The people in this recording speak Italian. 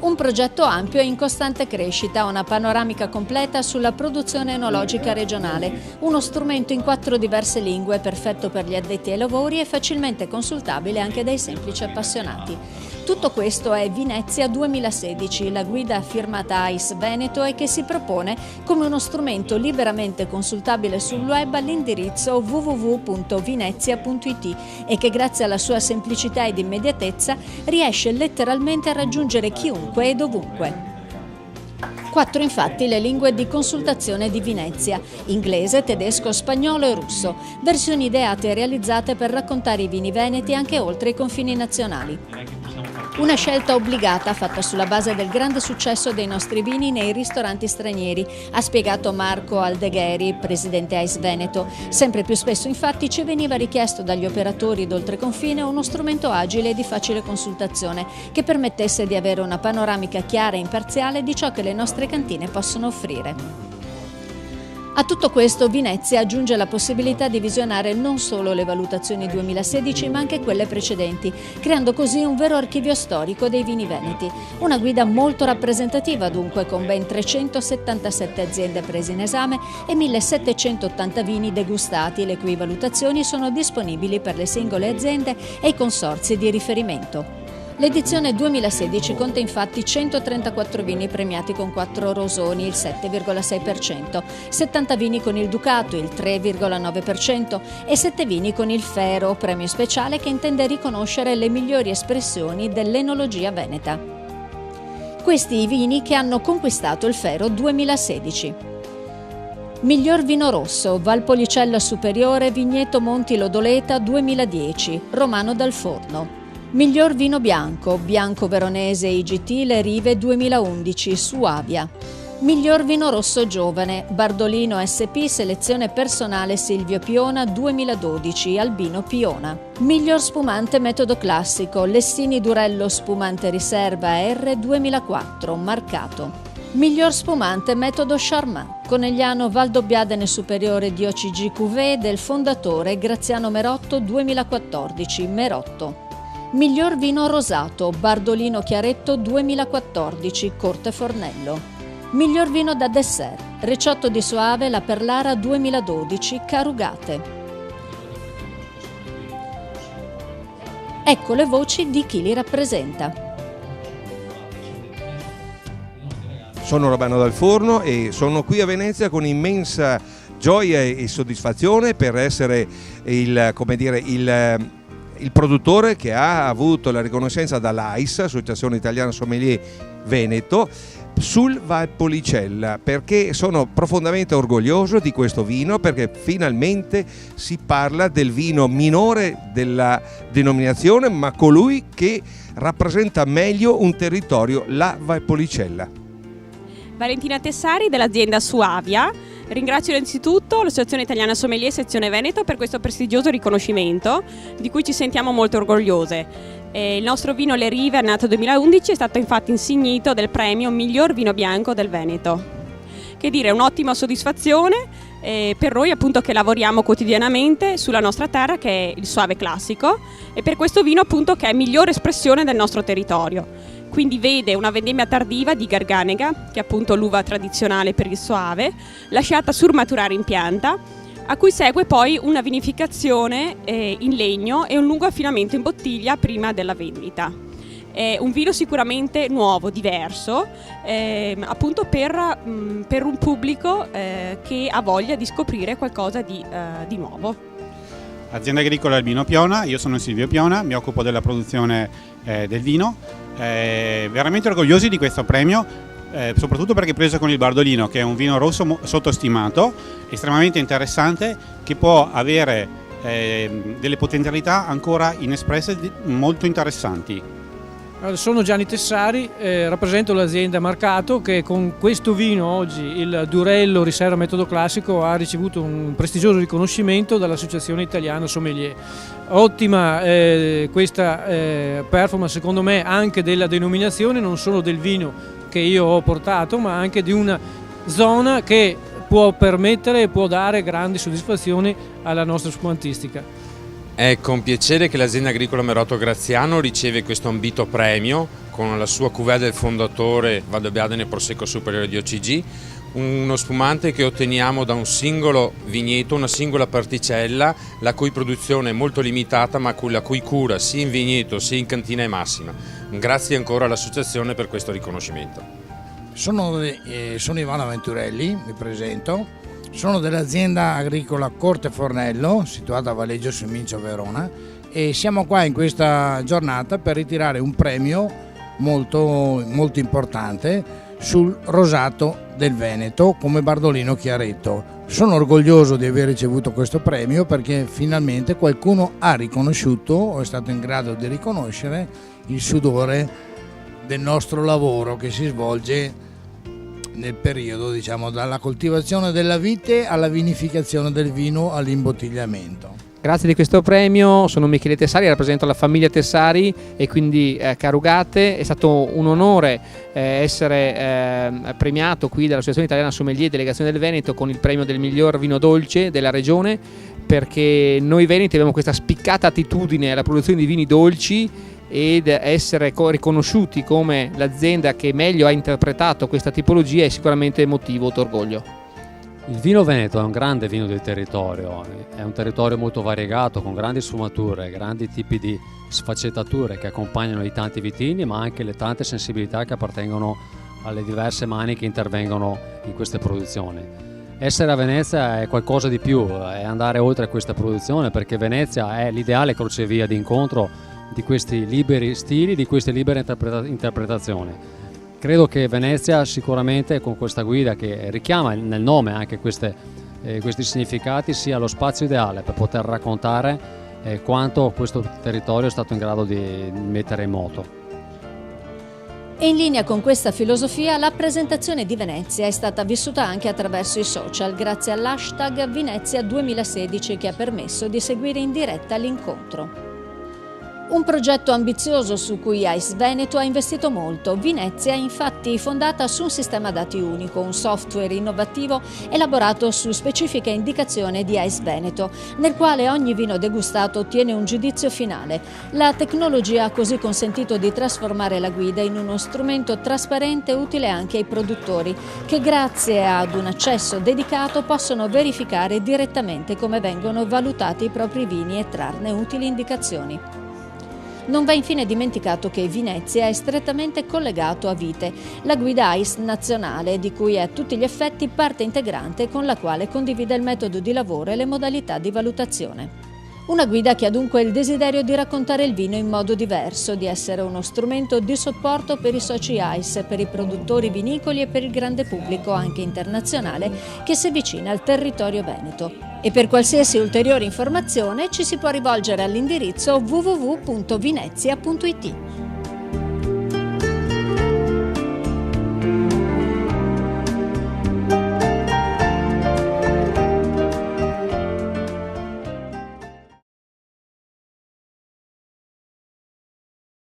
Un progetto ampio e in costante crescita, una panoramica completa sulla produzione enologica regionale, uno strumento in 4 diverse lingue perfetto per gli addetti ai lavori e facilmente consultabile anche dai semplici appassionati. Tutto questo è Vinezia 2016, la guida firmata AIS Veneto e che si propone come uno strumento liberamente consultabile sul web all'indirizzo www.vinezia.it e che grazie alla sua semplicità ed immediatezza riesce letteralmente a raggiungere chiunque e dovunque. 4 infatti le lingue di consultazione di Vinezia: inglese, tedesco, spagnolo e russo, versioni ideate e realizzate per raccontare i vini veneti anche oltre i confini nazionali. Una scelta obbligata fatta sulla base del grande successo dei nostri vini nei ristoranti stranieri, ha spiegato Marco Aldegheri, presidente AIS Veneto. Sempre più spesso infatti ci veniva richiesto dagli operatori d'oltreconfine uno strumento agile e di facile consultazione che permettesse di avere una panoramica chiara e imparziale di ciò che le nostre cantine possono offrire. A tutto questo Vinezia aggiunge la possibilità di visionare non solo le valutazioni 2016 ma anche quelle precedenti, creando così un vero archivio storico dei vini veneti. Una guida molto rappresentativa dunque, con ben 377 aziende prese in esame e 1780 vini degustati, le cui valutazioni sono disponibili per le singole aziende e i consorzi di riferimento. L'edizione 2016 conta infatti 134 vini premiati con 4 rosoni, il 7,6%, 70 vini con il Ducato, il 3,9% e 7 vini con il Fero, premio speciale che intende riconoscere le migliori espressioni dell'enologia veneta. Questi i vini che hanno conquistato il Fero 2016. Miglior vino rosso, Valpolicella Superiore, Vigneto Monti Lodoleta 2010, Romano dal Forno. Miglior vino bianco, Bianco Veronese IGT Le Rive 2011, Suavia. Miglior vino rosso giovane, Bardolino SP Selezione Personale Silvio Piona 2012, Albino Piona. Miglior spumante metodo classico, Lessini Durello Spumante Riserva R 2004, Marcato. Miglior spumante metodo Charmat, Conegliano Valdobbiadene Superiore di OCG Cuvée del fondatore Graziano Merotto 2014, Merotto. Miglior vino rosato, Bardolino Chiaretto 2014, Corte Fornello. Miglior vino da dessert, Reciotto di Soave La Perlara 2012, Carugate. Ecco le voci di chi li rappresenta. Sono Robano dal Forno e sono qui a Venezia con immensa gioia e soddisfazione per essere il produttore che ha avuto la riconoscenza dall'AIS, Associazione Italiana Sommelier Veneto, sul Valpolicella, perché sono profondamente orgoglioso di questo vino, perché finalmente si parla del vino minore della denominazione, ma colui che rappresenta meglio un territorio, la Valpolicella. Valentina Tessari dell'azienda Suavia. Ringrazio innanzitutto l'Associazione Italiana Sommelier Sezione Veneto per questo prestigioso riconoscimento di cui ci sentiamo molto orgogliose. Il nostro vino Le Rive, nato 2011, è stato infatti insignito del premio Miglior Vino Bianco del Veneto. Che dire, un'ottima soddisfazione per noi appunto che lavoriamo quotidianamente sulla nostra terra, che è il Soave classico, e per questo vino appunto che è migliore espressione del nostro territorio. Quindi vede una vendemmia tardiva di Garganega, che è appunto l'uva tradizionale per il Soave, lasciata surmaturare in pianta, a cui segue poi una vinificazione in legno e un lungo affinamento in bottiglia prima della vendita. È un vino sicuramente nuovo, diverso, appunto per un pubblico che ha voglia di scoprire qualcosa di nuovo. Azienda agricola Albino Piona, io sono Silvio Piona, mi occupo della produzione del vino. Veramente orgogliosi di questo premio, soprattutto perché preso con il Bardolino, che è un vino rosso sottostimato, estremamente interessante, che può avere delle potenzialità ancora inespresse molto interessanti. Sono Gianni Tessari, rappresento l'azienda Marcato che con questo vino oggi, il Durello Riserva Metodo Classico, ha ricevuto un prestigioso riconoscimento dall'Associazione Italiana Sommelier. Ottima questa performance secondo me anche della denominazione, non solo del vino che io ho portato, ma anche di una zona che può permettere e può dare grandi soddisfazioni alla nostra spumantistica. È con piacere che l'azienda agricola Merotto Graziano riceve questo ambito premio con la sua cuvée del fondatore Valdobbiadene Prosecco Superiore di OCG, uno spumante che otteniamo da un singolo vigneto, una singola particella, la cui produzione è molto limitata ma la cui cura sia in vigneto sia in cantina è massima. Grazie ancora all'associazione per questo riconoscimento. Sono Ivano Venturelli, mi presento. Sono dell'azienda agricola Corte Fornello, situata a Valeggio sul Mincio, Verona, e siamo qua in questa giornata per ritirare un premio molto importante sul rosato del Veneto come Bardolino Chiaretto. Sono orgoglioso di aver ricevuto questo premio perché finalmente qualcuno ha riconosciuto o è stato in grado di riconoscere il sudore del nostro lavoro che si svolge nel periodo, diciamo, dalla coltivazione della vite alla vinificazione del vino all'imbottigliamento. Grazie di questo premio, sono Michele Tessari, rappresento la famiglia Tessari e quindi Carugate. È stato un onore essere premiato qui dall'Associazione Italiana Sommelier Delegazione del Veneto con il premio del miglior vino dolce della regione, perché noi veneti abbiamo questa spiccata attitudine alla produzione di vini dolci ed essere riconosciuti come l'azienda che meglio ha interpretato questa tipologia è sicuramente motivo d'orgoglio. Il vino veneto è un grande vino del territorio, è un territorio molto variegato con grandi sfumature, grandi tipi di sfaccettature che accompagnano i tanti vitini, ma anche le tante sensibilità che appartengono alle diverse mani che intervengono in queste produzioni. Essere a Venezia è qualcosa di più, è andare oltre questa produzione, perché Venezia è l'ideale crocevia di incontro di questi liberi stili, di queste libere interpretazioni. Credo che Venezia sicuramente con questa guida che richiama nel nome anche questi significati sia lo spazio ideale per poter raccontare quanto questo territorio è stato in grado di mettere in moto. E in linea con questa filosofia, la presentazione di Venezia è stata vissuta anche attraverso i social, grazie all'hashtag Venezia 2016 che ha permesso di seguire in diretta l'incontro. Un progetto ambizioso su cui AIS Veneto ha investito molto. Venezia è infatti fondata su un sistema dati unico, un software innovativo elaborato su specifica indicazione di AIS Veneto, nel quale ogni vino degustato ottiene un giudizio finale. La tecnologia ha così consentito di trasformare la guida in uno strumento trasparente e utile anche ai produttori, che grazie ad un accesso dedicato possono verificare direttamente come vengono valutati i propri vini e trarne utili indicazioni. Non va infine dimenticato che Venezia è strettamente collegato a Vite, la guida AIS nazionale, di cui è a tutti gli effetti parte integrante con la quale condivide il metodo di lavoro e le modalità di valutazione. Una guida che ha dunque il desiderio di raccontare il vino in modo diverso, di essere uno strumento di supporto per i soci AIS, per i produttori vinicoli e per il grande pubblico anche internazionale che si avvicina al territorio veneto. E per qualsiasi ulteriore informazione ci si può rivolgere all'indirizzo www.venezia.it.